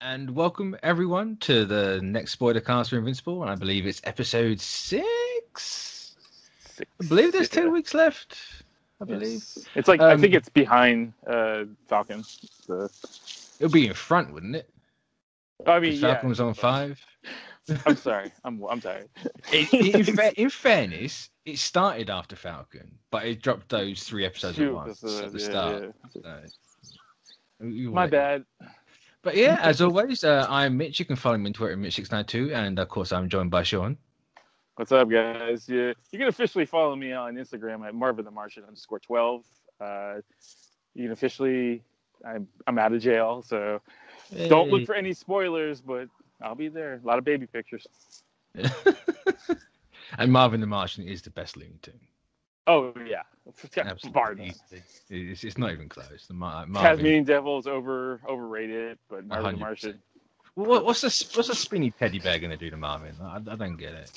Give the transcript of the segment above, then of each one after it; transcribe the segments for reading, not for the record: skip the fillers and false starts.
And welcome everyone to the next Spoilercast for Invincible, and I believe it's episode 6. I believe there's 2 weeks left. I believe it's like I think it's behind Falcon. So. It'll be in front, wouldn't it? I mean, Falcon was on 5. I'm sorry, I'm tired. In fairness, it started after Falcon, but it dropped those 3 episodes at once at the start. Yeah. So, my bad. But yeah, as always, I'm Mitch. You can follow me on Twitter at Mitch692, and of course, I'm joined by Sean. What's up, guys? Yeah, you can officially follow me on Instagram at @MarvinTheMartian_12. You can officially, I'm out of jail, so don't look for any spoilers, but I'll be there. A lot of baby pictures. And Marvin the Martian is the best Looney Tune. Oh yeah, absolutely. It's not even close. Tasmanian Devil is overrated, but Marvin 100%. The Martian. What's a spinny teddy bear gonna do to Marvin? I don't get it.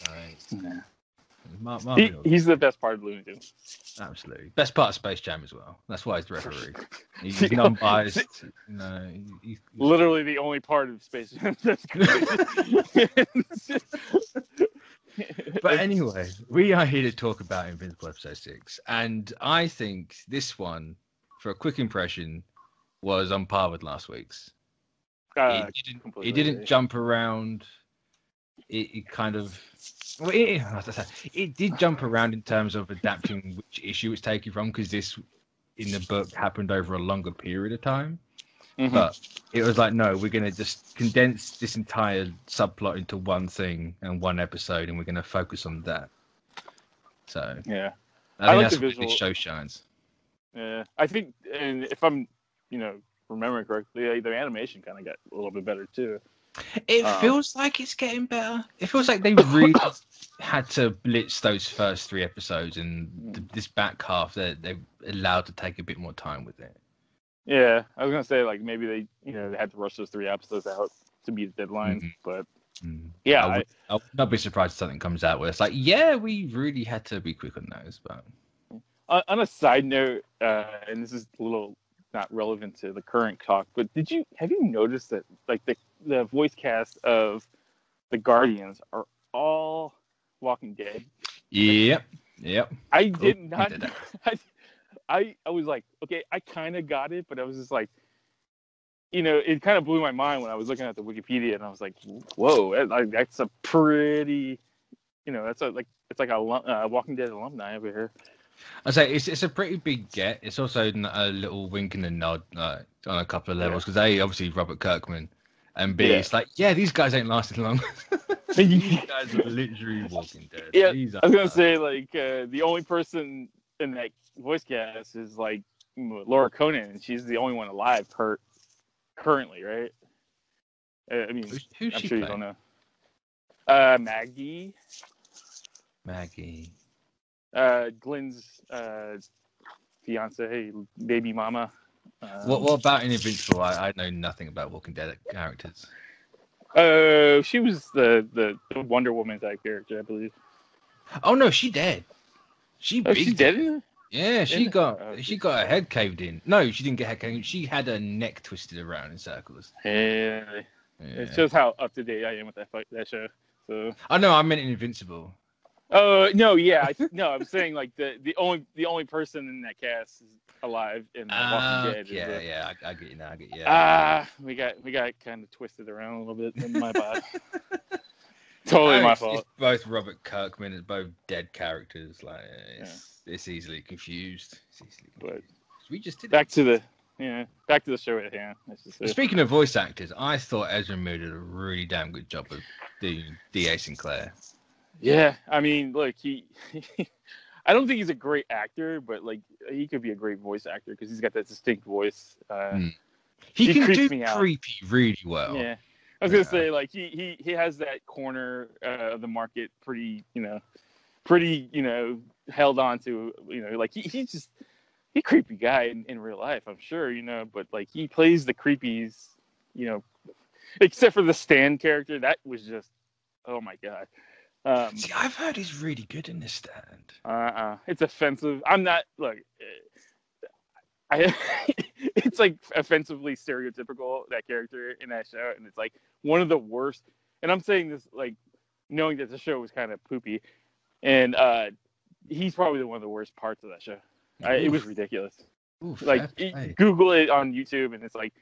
He's the best part of Looney Tunes. Absolutely, best part of Space Jam as well. That's why he's the referee. He's non-biased. He's literally the only part of Space Jam that's good. But anyway, we are here to talk about Invincible episode 6, and I think this one, for a quick impression, was on par with last week's. It didn't jump around. It kind of, it did jump around in terms of adapting which issue it's taken from, because this in the book happened over a longer period of time. Mm-hmm. But it was like, no, we're going to just condense this entire subplot into one thing and one episode, and we're going to focus on that. So yeah, I think that's where this show shines. Yeah, I think, and if I'm, remembering correctly, the animation kind of got a little bit better too. It feels like it's getting better. It feels like they really had to blitz those first 3 episodes, and this back half they're allowed to take a bit more time with it. Yeah, I was gonna say like maybe they they had to rush those 3 episodes out to meet the deadline, but yeah, I would not be surprised if something comes out where it's like, yeah, we really had to be quick on those. But on a side note, and this is a little not relevant to the current talk, but have you noticed that like the voice cast of the Guardians are all Walking Dead? Yep. I did not. I was like, okay, I kind of got it, but I was just like, it kind of blew my mind when I was looking at the Wikipedia, and I was like, whoa, that's a pretty, it's like a Walking Dead alumni over here. I'd say it's a pretty big get. It's also a little wink and a nod on a couple of levels, because A, obviously Robert Kirkman, and B, it's like, yeah, these guys ain't lasted long. These guys are literally Walking Dead. Yeah, I was gonna say like the only person in that voice cast is like Laura Conan, and she's the only one alive currently, right? I mean, who's I'm she sure playing? You don't know. Maggie. Glenn's fiance, baby mama. What about in Invincible? I know nothing about Walking Dead characters. She was the Wonder Woman type character, I believe. Oh no, she dead. She's dead. Yeah, she got her head caved in. No, she didn't get her caved in. She had her neck twisted around in circles. Yeah. It shows how up to date I am with that show. So. Oh no, I meant in Invincible. No, yeah, I'm saying like the only person in that cast is alive in Walking Dead. Yeah, I get you now. We got kind of twisted around a little bit in my body. Totally my fault. It's both Robert Kirkman and both dead characters. Like it's easily confused. But we just did back to the show at hand. Speaking of voice actors, I thought Ezra Miller did a really damn good job of doing D.A. Sinclair. Yeah, I mean, look, he I don't think he's a great actor, but like he could be a great voice actor because he's got that distinct voice. He can do creepy really well. Yeah, I was gonna say like he has that corner of the market pretty held on to. Like he's creepy guy in real life, I'm sure. But like he plays the creepies. Except for the Stan character, that was just oh my god. See, I've heard he's really good in this Stand. It's offensive. I'm not. Look, it's like offensively stereotypical, that character in that show, and it's like one of the worst. And I'm saying this like knowing that the show was kind of poopy, and he's probably one of the worst parts of that show. It was ridiculous. Oof, like Google it on YouTube, and it's like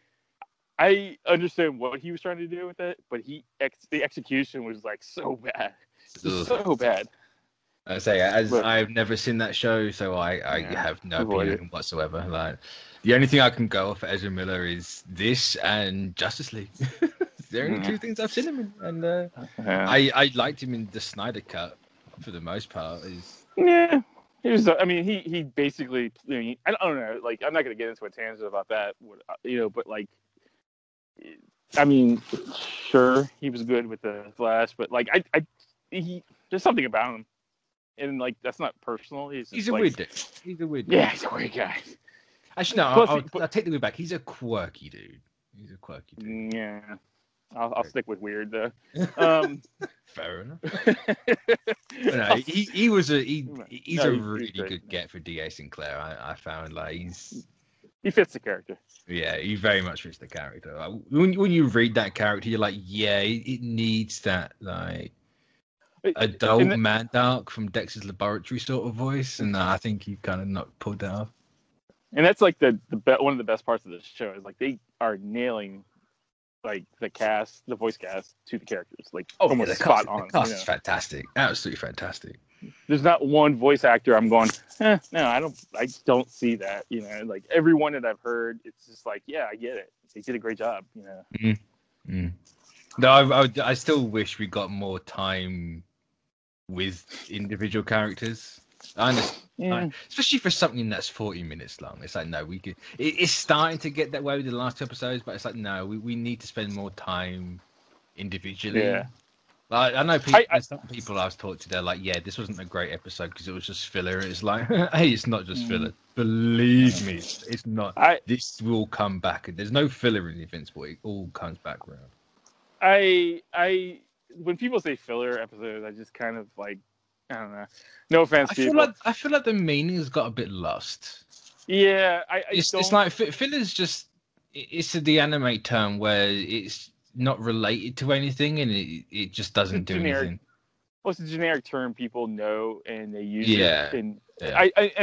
I understand what he was trying to do with it, but the execution was like so bad, so bad. I say, I've never seen that show, so I have no opinion whatsoever. Like, the only thing I can go off for Ezra Miller is this and Justice League. They're the only two things I've seen him in, and I liked him in the Snyder Cut for the most part. Yeah, he was. I mean, he basically. I don't know. Like, I'm not gonna get into a tangent about that. But like, I mean, sure, he was good with the Flash, but like, there's something about him. And like that's not personal. He's a weird dude. He's a weird dude. Yeah, he's a weird guy. Actually, no. I'll take the word back. He's a quirky dude. Yeah, I'll stick with weird though. Fair enough. No, he's a really good get for D.A. Sinclair. I found like he fits the character. Yeah, he very much fits the character. Like, when you read that character, you're like, yeah, it needs that like adult man dark from Dexter's Laboratory sort of voice, and I think he kind of not pulled that off. And that's like one of the best parts of this show is like they are nailing like the voice cast to the characters, like almost spot on. The cast is fantastic, absolutely fantastic. There's not one voice actor I'm going, no, I don't see that. Like everyone that I've heard, it's just like, yeah, I get it. They did a great job. Mm-hmm. No, I still wish we got more time with individual characters. I understand, especially for something that's 40 minutes long. It's like, no, we could. It's starting to get that way with the last two episodes, but it's like, no, we need to spend more time individually. Yeah. Like, I know some people I've talked to, they're like, yeah, this wasn't a great episode because it was just filler. It's like, hey, it's not just filler. Believe me, it's not. This will come back. There's no filler in Invincible. It all comes back around. When people say filler episodes, I just kind of like, I don't know. No offense, I feel like the meaning has got a bit lost. Yeah, it's like filler's just it's the anime term where it's not related to anything and it just doesn't do anything. Well, it's a generic term people know and they use it. And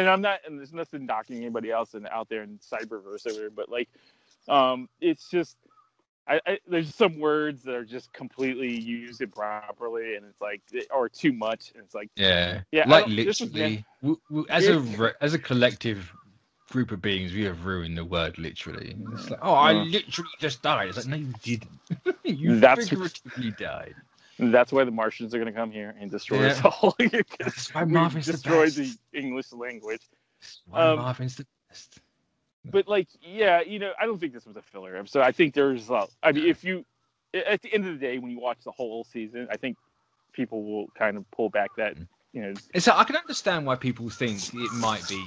I'm not, and there's nothing knocking anybody else out there in cyberverse or whatever, but like, it's just. There's some words that are just completely used improperly, and it's like, or too much, and it's like, yeah. Like literally, as a collective group of beings, we have ruined the word literally. It's like, I literally just died. It's like, no, you didn't. You figuratively died. That's why the Martians are going to come here and destroy us all. That's why Marvin's destroy the English language. That's why Marvin's the best. But like, yeah, I don't think this was a filler episode. I think there's, I mean, if you, at the end of the day, when you watch the whole season, I think people will kind of pull back that, So I can understand why people think it might be,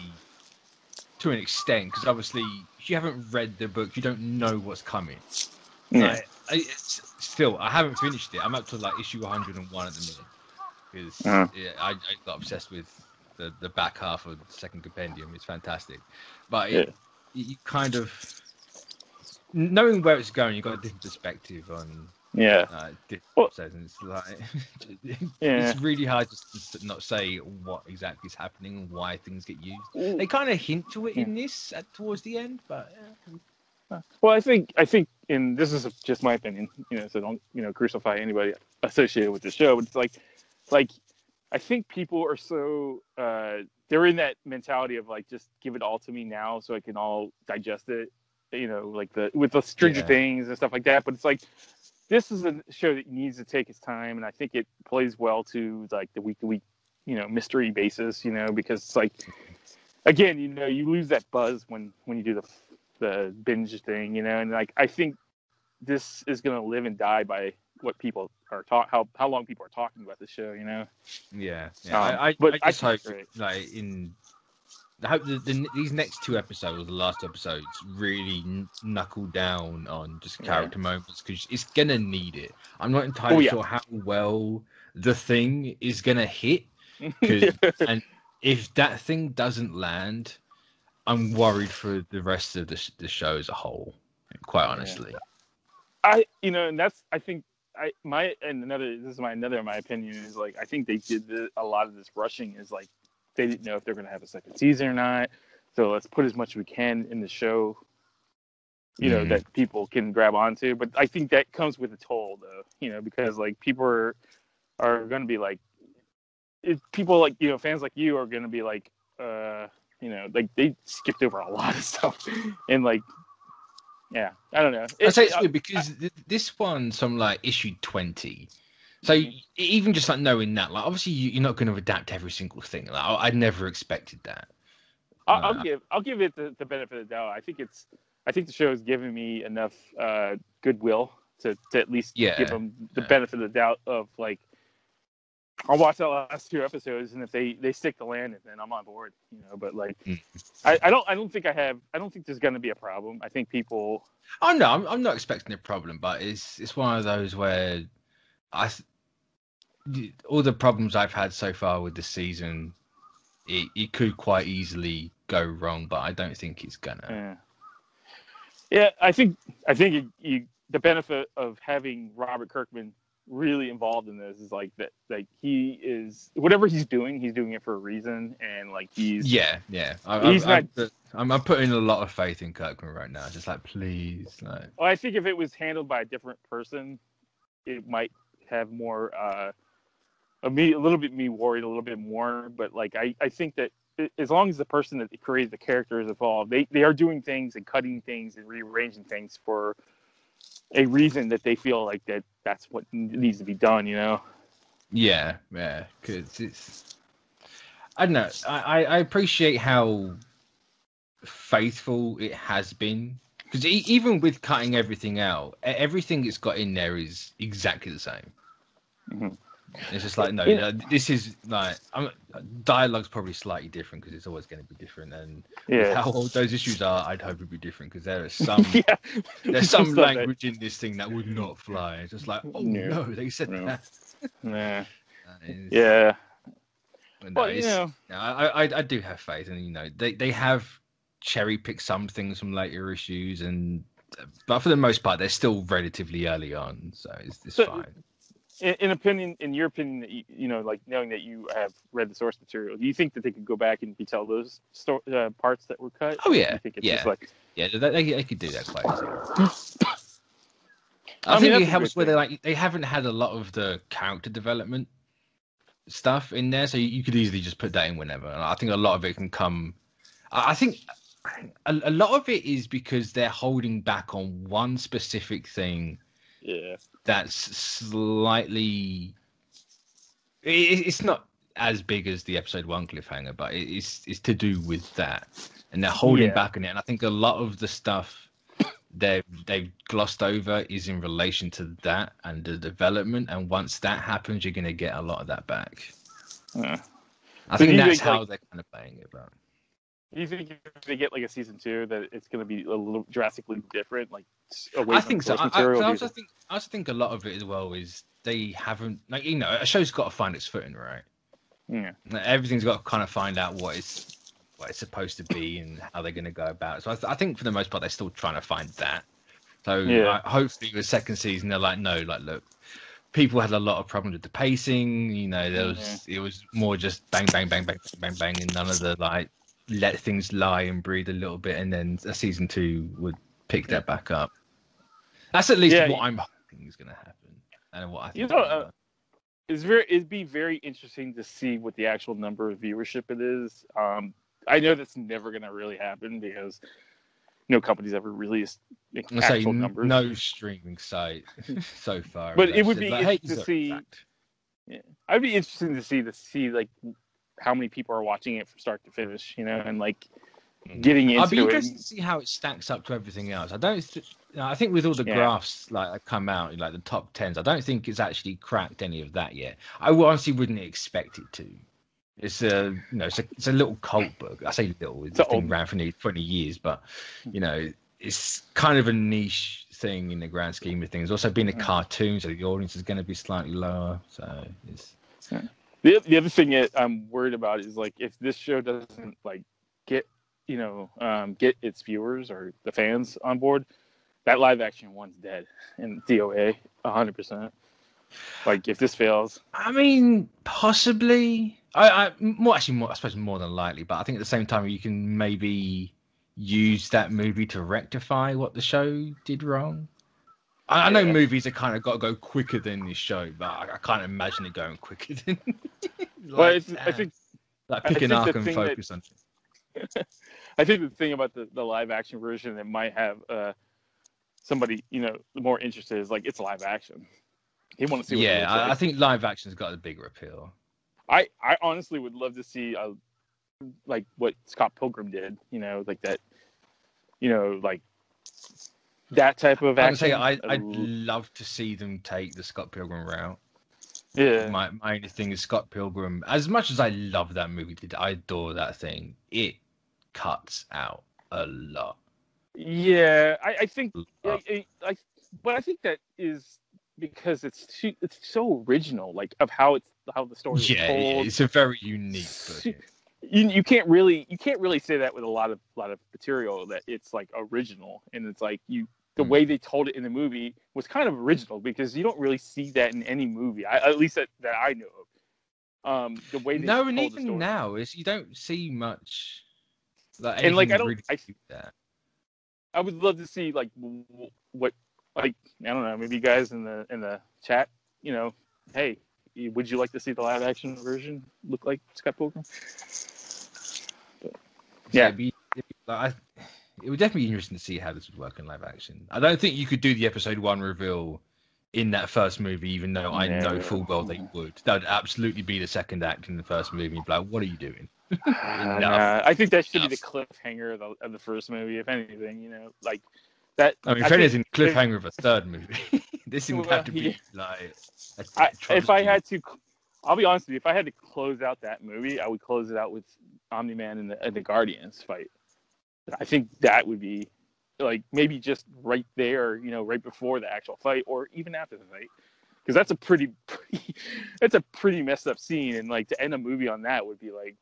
to an extent, because obviously, if you haven't read the book, you don't know what's coming. Yeah. Still, I haven't finished it. I'm up to like issue 101 at the minute. Because I got obsessed with the back half of the second compendium. It's fantastic. But you kind of knowing where it's going, you've got a different perspective on different episodes, and it's like it's really hard to not say what exactly is happening and why things get used. They kind of hint to it in this towards the end, but well, I think, and this is just my opinion, so don't crucify anybody associated with the show, but it's like I think people are so they're in that mentality of like, just give it all to me now so I can all digest it, like with the Stranger Things and stuff like that. But it's like, this is a show that needs to take its time, and I think it plays well to like the week to week, mystery basis, because it's like, again, you lose that buzz when you do the binge thing, and like I think this is gonna live and die by what people are how long people are talking about the show, I just hope like I hope these next two episodes, the last episodes, really knuckle down on just character moments, because it's gonna need it. I'm not entirely sure how well the Thing is gonna hit, and if that thing doesn't land, I'm worried for the rest of the show as a whole. Quite honestly, and that's I think my opinion is like I think they did a lot of this rushing is like they didn't know if they're going to have a second season or not, so let's put as much as we can in the show, that people can grab onto. But I think that comes with a toll, though, because like people are going to be like, people like fans like you are going to be like, like they skipped over a lot of stuff, and like. Yeah, I don't know. I'd say it's weird because this one's from like issue 20. So even just like knowing that, like obviously you're not going to adapt every single thing. Like I never expected that. I'll give it the benefit of the doubt. I think the show has given me enough goodwill to at least give them the benefit of the doubt of like I'll watch the last 2 episodes, and if they stick the landing, then I'm on board. But like, I don't think there's going to be a problem. I think people. Oh no, I'm not expecting a problem, but it's one of those where all the problems I've had so far with the season, it could quite easily go wrong, but I don't think it's gonna. Yeah, I think the benefit of having Robert Kirkman really involved in this is like that, like he is whatever he's doing it for a reason, and like he's I'm putting a lot of faith in Kirkman right now. Just like, please, like. Well, I think if it was handled by a different person, it might have more a little bit me worried a little bit more. But like I think that as long as the person that created the character is involved, they are doing things and cutting things and rearranging things for a reason that they feel like that's what needs to be done, Yeah, because it's. I don't know. I appreciate how faithful it has been, because even with cutting everything out, everything it's got in there is exactly the same. Mm-hmm. It's just like this is like dialogue's probably slightly different because it's always going to be different, and with how old those issues are, I'd hope it'd be different because there is some there's some language in this thing that would not fly. It's just like no, they said that. Yeah. No, I do have faith, and they have cherry picked some things from later issues, but for the most part, they're still relatively early on, so it's fine. In your opinion, like knowing that you have read the source material, do you think that they could go back and retell those parts that were cut? Oh yeah, they could do that quite easily. I think it helps where they haven't had a lot of the character development stuff in there, so you could easily just put that in whenever. And I think a lot of it can come. I think a lot of it is because they're holding back on one specific thing. Yeah. That's slightly. It's not as big as the episode 1 cliffhanger, but it's to do with that, and they're holding back on it. And I think a lot of the stuff they've glossed over is in relation to that and the development. And once that happens, you're going to get a lot of that back. I think that's how they're kind of playing it. But do you think if they get like a season 2 that it's going to be a little drastically different? Like I think so. I also think a lot of it as well is they haven't a show's got to find its footing, right? Yeah. Everything's got to kind of find out what it's supposed to be and how they're going to go about it. So I think for the most part they're still trying to find that. So hopefully the second season they're like, no, like look, people had a lot of problems with the pacing. It was more just bang, bang, bang, bang, bang, bang, and none of the like let things lie and breathe a little bit, and then a season 2 would pick that back up. That's at least what I'm hoping is going to happen, and what I think. It'd be very interesting to see what the actual number of viewership it is. I know that's never going to really happen because no company's ever released actual numbers. No streaming site so far. But it would be interesting to see. Yeah, I'd be interested to see like how many people are watching it from start to finish, and like getting into it. I'd be interested to see how it stacks up to everything else. I think with all the graphs that come out, like the top 10s, I don't think it's actually cracked any of that yet. I honestly wouldn't expect it to. It's a little cult book. I say little. It's been around for nearly 20 years, but it's kind of a niche thing in the grand scheme of things. Also, being a cartoon, so the audience is going to be slightly lower. So it's. The other thing that I'm worried about is like if this show doesn't like get get its viewers or the fans on board, that live action one's dead in DOA 100%. Like if this fails, I mean, possibly. I suppose more than likely, but I think at the same time you can maybe use that movie to rectify what the show did wrong. I know movies are kind of got to go quicker than this show, but I can't imagine it going quicker than. I think like pick an arc and focus on it. I think the thing about the live action version that might have somebody more interested is like it's live action. He want to see. Yeah, I think live action's got a bigger appeal. I honestly would love to see like what Scott Pilgrim did. Like that. Like that type of action. I'd love to see them take the Scott Pilgrim route. Yeah. My only thing is Scott Pilgrim. As much as I love that movie, I adore that thing. It cuts out a lot. Yeah, I think. But I think that is because it's so original, like of how the story is told. Yeah, it's a very unique book. You can't really say that with a lot of material that it's like original, and it's like the way they told it in the movie was kind of original because you don't really see that in any movie, at least that I know of. The way they told the story. Now is you don't see much. Like, and like I would love to see like what, like I don't know, maybe you guys in the chat, hey, would you like to see the live action version look like Scott Pilgrim? But, yeah, it would definitely be interesting to see how this would work in live action. I don't think you could do the episode 1 reveal in that first movie, even though I know full well they would. That would absolutely be the second act in the first movie. You'd be like, what are you doing? I think that should be the cliffhanger of the first movie, if anything. Like that. I mean, if anything, cliffhanger of a third movie. This would have to be like. If I had to, I'll be honest with you. If I had to close out that movie, I would close it out with Omni-Man and the Guardians fight. I think that would be like maybe just right there, right before the actual fight, or even after the fight, because that's a pretty messed up scene, and like to end a movie on that would be like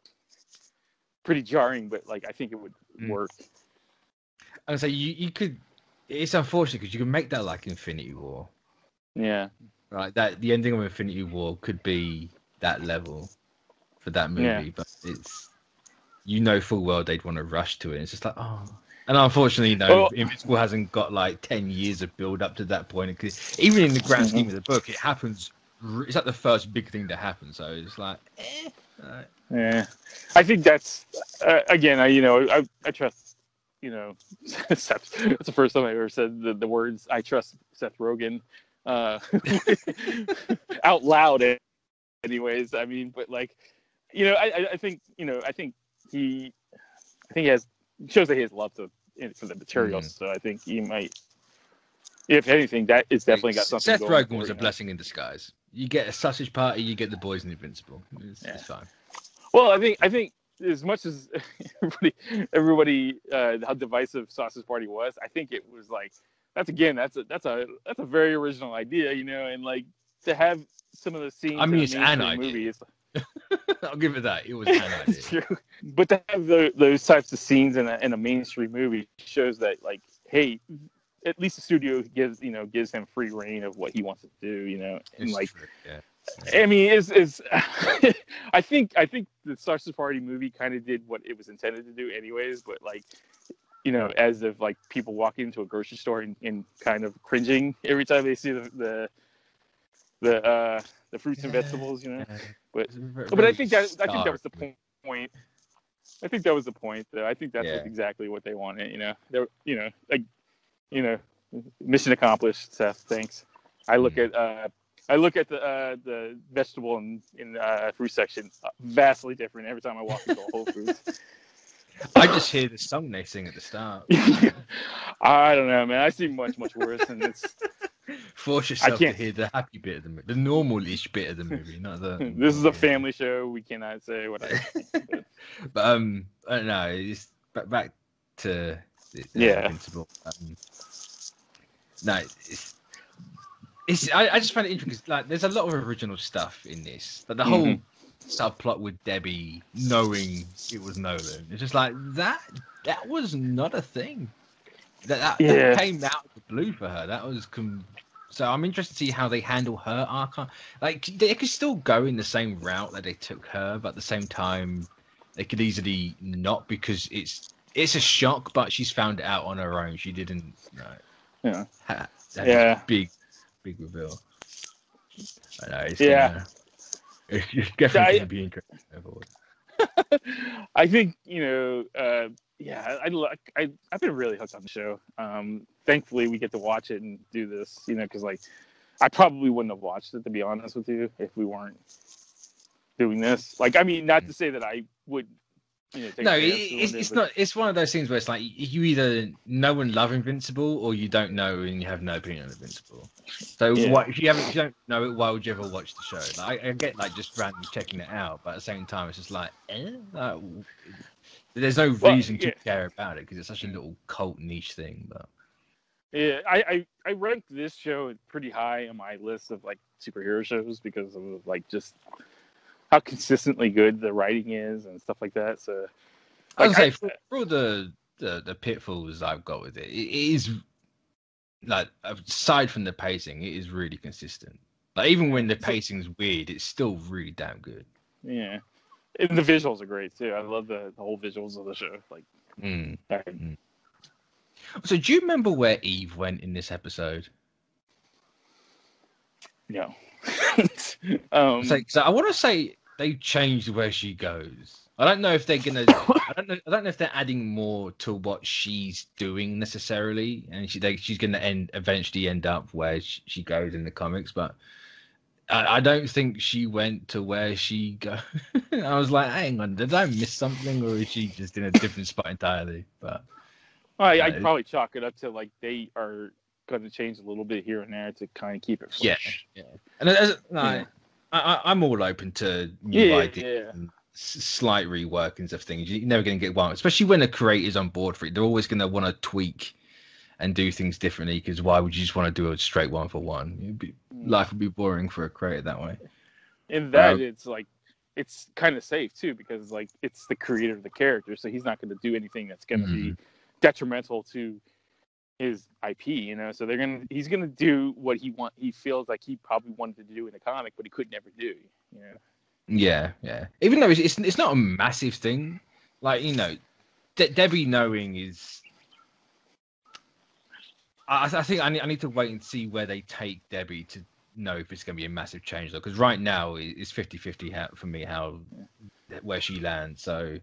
pretty jarring, but like I think it would work. I would say you could. It's unfortunate because you can make that like Infinity War. Yeah. Right. That the ending of Infinity War could be that level for that movie, but it's full well they'd want to rush to it. It's just like and unfortunately, Invincible hasn't got like 10 years of build up to that point. Because even in the grand scheme of the book, it happens. It's like the first big thing to happen. So it's like, Yeah, I think that's again. I trust. Seth. That's the first time I ever said the words "I trust Seth Rogen" out loud. Anyways, I mean, but like, I think he shows that he has love for the materials. So I think he might, if anything, that is definitely got something. Seth Rogen was a blessing in disguise. You get a sausage party, you get the boys in Invincible. It's fine. Well, I think as much as everybody how divisive Sausage Party was, I think it was like that's a very original idea, and like to have some of the scenes. I mean, it's an idea. Movie, I'll give it that. It was an idea. It's true. But to have those types of scenes in a mainstream movie shows that, like, hey, at least the studio gives him free reign of what he wants to do, and it's like, true. Yeah. I mean, is I think the Sausage Party movie kind of did what it was intended to do, anyways. But like, as of like people walking into a grocery store and kind of cringing every time they see the fruits and vegetables, But I think that was the point. I think that was the point, though. I think that's exactly what they wanted. Mission accomplished, Seth. Thanks. I look at the vegetable and fruit section vastly different every time I walk into a Whole Foods. I just hear the song they sing at the start. I don't know, man. I see much worse, and it's. Force yourself to hear the happy bit of the movie, the normal-ish bit of the movie, not the. This is a family show. We cannot say what I think. But I don't know. It's back to Invincible. No, I just find it interesting because like there's a lot of original stuff in this, but the whole subplot with Debbie knowing it was Nolan. It's just like that was not a thing. That came out of the blue for her. That was so I'm interested to see how they handle her arc. Like they could still go in the same route that they took her, but at the same time they could easily not, because it's a shock, but she's found it out on her own. She didn't big reveal. I know it's it's definitely going to be interesting. I think I've been really hooked on the show. Thankfully, we get to watch it and do this, because like I probably wouldn't have watched it, to be honest with you, if we weren't doing this. Like, I mean, not to say that I would. It's not. It's one of those things where it's like you either know and love Invincible, or you don't know and you have no opinion on Invincible. So if you don't know it, why would you ever watch the show? Like, I get like just randomly checking it out, but at the same time, it's just like, there's no reason to care about it because it's such a little cult niche thing. But I ranked this show pretty high on my list of like superhero shows because of like just how consistently good the writing is and stuff like that. So, like, I would say for all the pitfalls I've got with it, it is like, aside from the pacing, it is really consistent. Like even when the pacing's weird, it's still really damn good. Yeah, and the visuals are great too. I love the whole visuals of the show. Like, So, do you remember where Eve went in this episode? No. So I want to say they changed where she goes. I don't know if they're gonna. I don't know if they're adding more to what she's doing necessarily, and she's gonna eventually end up where she goes in the comics. But I don't think she went to where she goes. I was like, hang on, did I miss something, or is she just in a different spot entirely? But I'd probably chalk it up to like they are going to change a little bit here and there to kind of keep it fresh. Yeah. And I'm all open to new ideas and slight reworkings of things. You're never going to get one, especially when a creator's on board for it. They're always going to want to tweak and do things differently, because why would you just want to do a straight one for one? Life would be boring for a creator that way. In that, it's like, it's kind of safe too, because like it's the creator of the character, so he's not going to do anything that's going to be detrimental to his IP, so he's gonna do what he feels like he probably wanted to do in a comic, but he could never do. Yeah. Even though it's not a massive thing, like Debbie knowing is. I think I need to wait and see where they take Debbie to know if it's going to be a massive change, though, because right now it's 50-50 for me where she lands. So,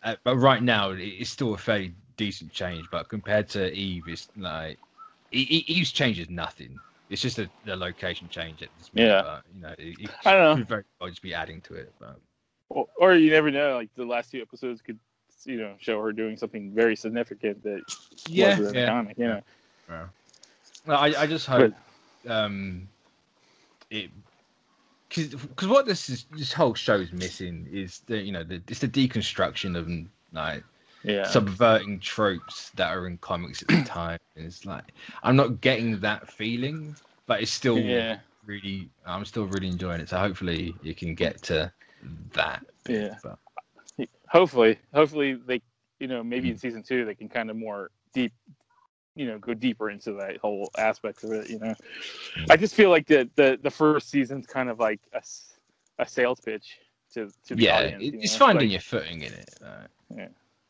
but right now it's still a fairly decent change, but compared to Eve, it's like Eve's change is nothing. It's just a location change at this point. But, I don't know. Could very well just be adding to it, but or you never know. Like the last 2 episodes could, show her doing something very significant that wasn't in the comic. Yeah. Well, I just hope it, because what this whole show's missing is it's the deconstruction of like. Yeah. Subverting tropes that are in comics at the time. And it's like I'm not getting that feeling, but it's still really. I'm still really enjoying it. So hopefully you can get to that. But. Hopefully they, maybe in season 2 they can kind of more deep, go deeper into that whole aspect of it. I just feel like the first season's kind of like a sales pitch to the audience. It's finding your footing in it.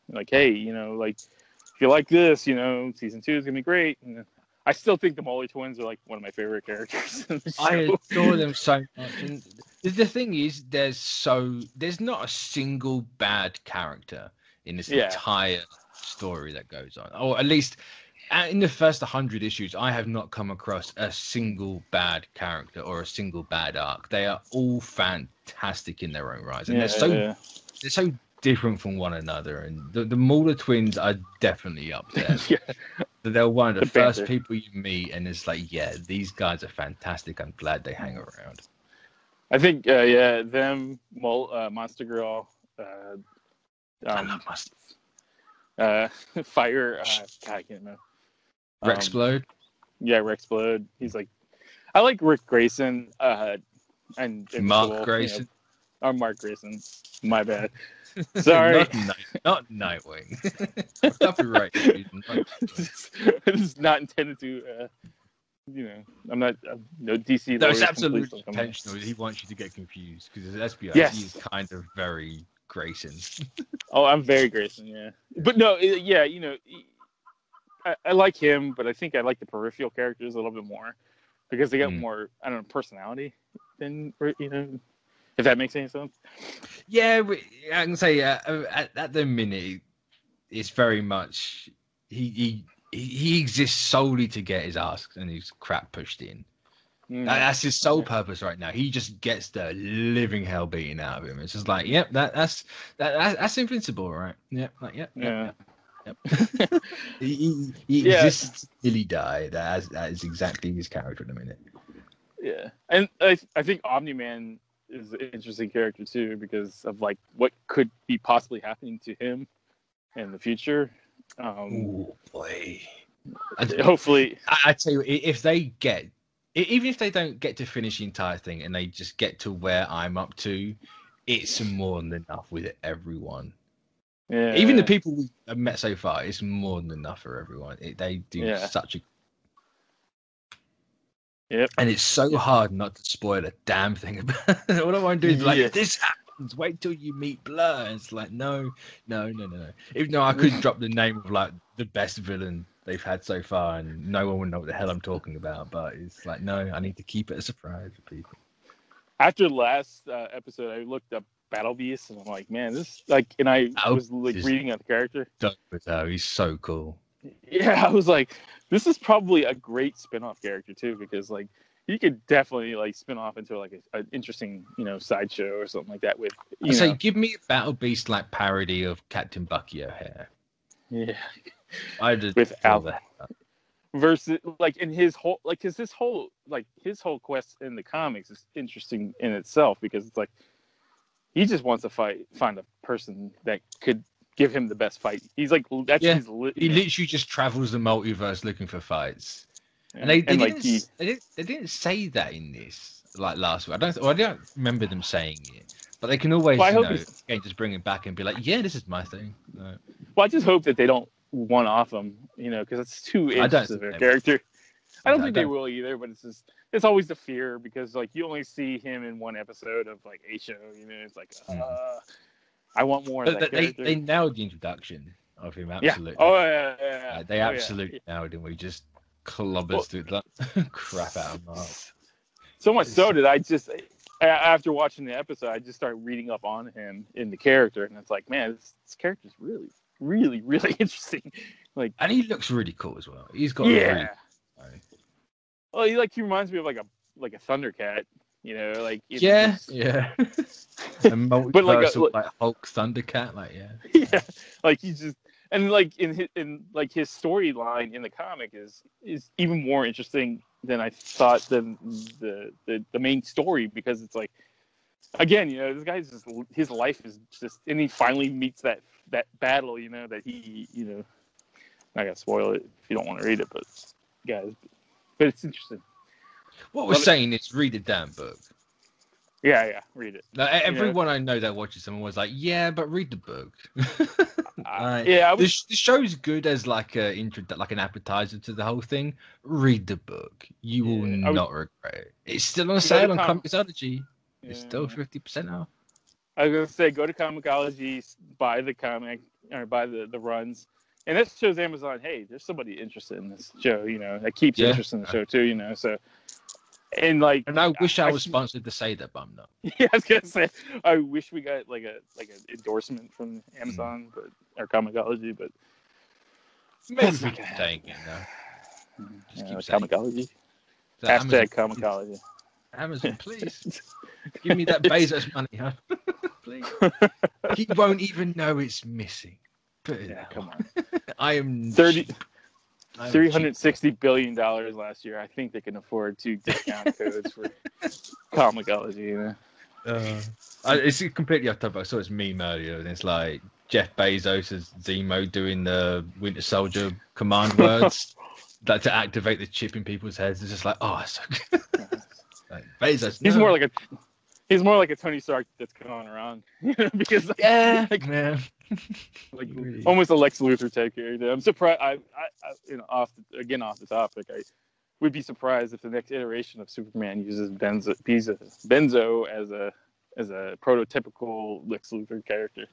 Like, hey, like if you like this, season 2 is gonna be great. And I still think the Molly twins are like one of my favorite characters in the show. I adore them so much. And the thing is, there's not a single bad character in this entire story that goes on, or at least in the first 100 issues, I have not come across a single bad character or a single bad arc. They are all fantastic in their own right, and they're so different from one another, and the Mulder twins are definitely up there. They're one of the first people you meet, and it's like, these guys are fantastic. I'm glad they hang around. I think, them, Monster Girl, I love Monster. Fire, God, I can't remember. Rexplode. Rexplode. He's like, I like Rick Grayson, and Mark Grayson. I'm Mark Grayson. My bad. Sorry. not Nightwing. Copyright. This is not intended to. I'm not. No DC. No, it's absolutely intentional. He wants you to get confused because let's be honest, yes. he's kind of very Grayson. Oh, I'm very Grayson. Yeah, but no, yeah, I like him, but I think I like the peripheral characters a little bit more because they got more, I don't know, personality than if that makes any sense. Yeah, I can say at the minute, it's very much he exists solely to get his ass and his crap pushed in. That's his sole purpose right now. He just gets the living hell beaten out of him. It's just like, yep, that's Invincible, right? Yep, like, yep. He exists till he die. That is exactly his character in a minute. Yeah, and I think Omni-Man is an interesting character too because of like what could be possibly happening to him in the future. Oh boy! Hopefully, I tell you, even if they don't get to finish the entire thing and they just get to where I'm up to, it's more than enough with everyone. Yeah. Even the people we have met so far, it's more than enough for everyone. They do such a. Yep. And it's so hard not to spoil a damn thing about it. All I want to do is like, this happens, wait till you meet Blur. And it's like, no. Even though I could drop the name of like the best villain they've had so far and no one would know what the hell I'm talking about. But it's like, no, I need to keep it a surprise for people. After the last episode, I looked up Battle Beast and I'm like, man, this like, and I was like reading out the character. He's so cool. Yeah, I was like, this is probably a great spin-off character too, because like he could definitely like spin off into like an interesting, sideshow or something like that. With give me a Battle Beast like parody of Captain Bucky O'Hare. Yeah, I did with Al versus like in his whole because his whole quest in the comics is interesting in itself because it's like he just wants to find a person that could give him the best fight. He's like, he literally just travels the multiverse looking for fights. And they didn't say that in this like last week. I don't remember them saying it, but they can always just bring it back and be like, yeah, this is my thing. No. Well, I just hope that they don't one off him, because it's too interesting of a character. I don't think they will either, but it's always the fear because like you only see him in one episode of like a show. It's like I want more of that character. They nailed the introduction of him, absolutely. Yeah. Oh, yeah. They absolutely nailed him. We just clobbers through that crap out of Mark. So much so that I just, after watching the episode, I just started reading up on him in the character. And it's like, man, this character's really, really, really interesting. Like, and he looks really cool as well. He's got a well, he reminds me of like a Thundercat. A multiversal like Hulk Thundercat, like he's just and like in his storyline in the comic is even more interesting than I thought than the main story because it's like again this guy's just his life is just and he finally meets that battle that he I'm not gonna spoil it if you don't want to read it but it's interesting. What we're saying is read the damn book. Yeah, read it. Now, everyone I know that watches them was like, yeah, but read the book. The show's good as like an appetizer to the whole thing. Read the book. You will not regret it. It's still on sale on Comixology. It's still 50% off. I was going to say, go to Comixology, buy the comic, or buy the runs. And that shows Amazon, hey, there's somebody interested in this show, that keeps interest in the show too, so. And I wish I was sponsored to say that, but I'm not. Yeah, I was gonna say I wish we got like an endorsement from Amazon, or Comixology, but maybe we can saying it now. Just keep saying Comixology. Hashtag Comixology. Amazon, please give me that Bezos money, huh? Please. He won't even know it's missing. Come on. I am $360 billion last year. I think they can afford 2 discount codes for Comixology. It's completely off topic. I saw this meme earlier, and it's like Jeff Bezos as Zemo doing the Winter Soldier command words to activate the chip in people's heads. It's just like, oh, it's so good. Like, Bezos. He's He's more like a Tony Stark that's going around, because man, like really almost a Lex Luthor type character. I'm surprised. I off the topic, I would be surprised if the next iteration of Superman uses Benzo as a prototypical Lex Luthor character.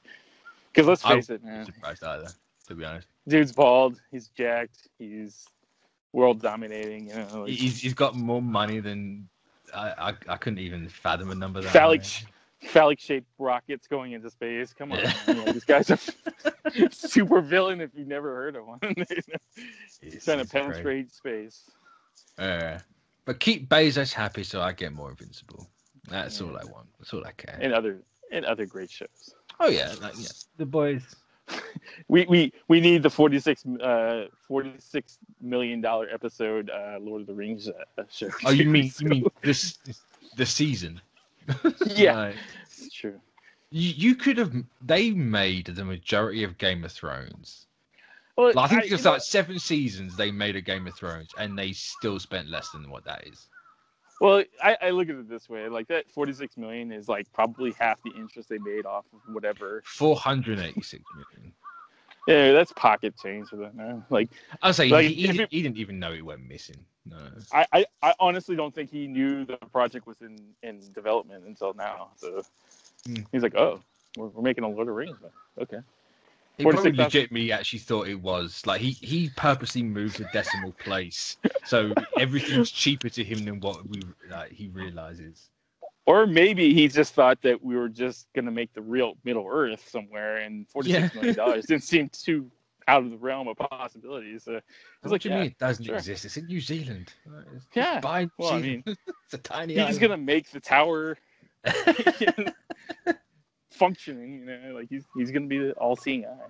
Because let's face it, man. I'm surprised either, to be honest. Dude's bald. He's jacked. He's world dominating. Like, he's got more money than I couldn't even fathom a number that phallic shaped rockets going into space. Come on, this guy's a super villain if you've never heard of one. He's trying to penetrate space. But keep Bezos happy, so I get more Invincible. That's all I want. That's all I care. And other great shows. Oh yeah, the boys. We need the $46 million episode Lord of the Rings show. Oh, you mean this the season? Yeah, right. It's true. You could have. They made the majority of Game of Thrones. Well, I think it's like 7 seasons they made a Game of Thrones, and they still spent less than what that is. Well, I look at it this way: like that 46 million is like probably half the interest they made off of whatever. 486 million. Yeah, that's pocket change for them. Man. Like I'll say, like, he didn't even know it went missing. No, I honestly don't think he knew the project was in development until now. So he's like, "Oh, we're making a Lord of the Rings." Okay. He probably legitimately actually thought it was like he purposely moved the decimal place, so everything's cheaper to him than what he realizes. Or maybe he just thought that we were just gonna make the real Middle Earth somewhere, and $46 million didn't seem too out of the realm of possibilities. So what do you mean it doesn't exist? It's in New Zealand. Well, I mean, it's a tiny. He's gonna make the tower functioning, like he's gonna be the all-seeing eye.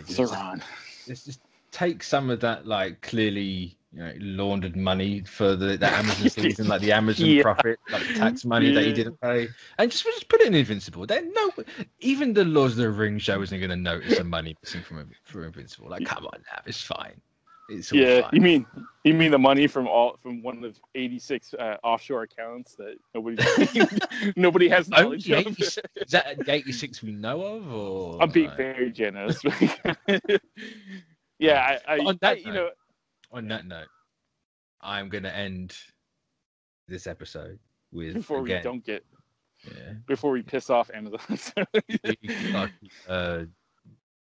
Sauron. Let's just take some of that, like, clearly laundered money for the Amazon season, like the Amazon profit, like the tax money that he didn't pay, and just put it in Invincible. Then even the Lord of the Rings show isn't going to notice the money missing from Invincible. Like, come on, now, it's fine. It's all fine. You mean the money from one of 86 offshore accounts that nobody has knowledge of? Is that the 86 we know of, or I'm being very generous. Yeah, on that note, I'm going to end this episode with before we piss off Amazon.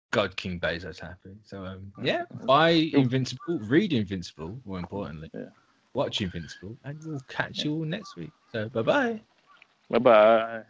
God King Bezos happy. So buy Invincible, read Invincible, more importantly. Watch Invincible, and we'll catch you all next week. So bye-bye. Bye-bye.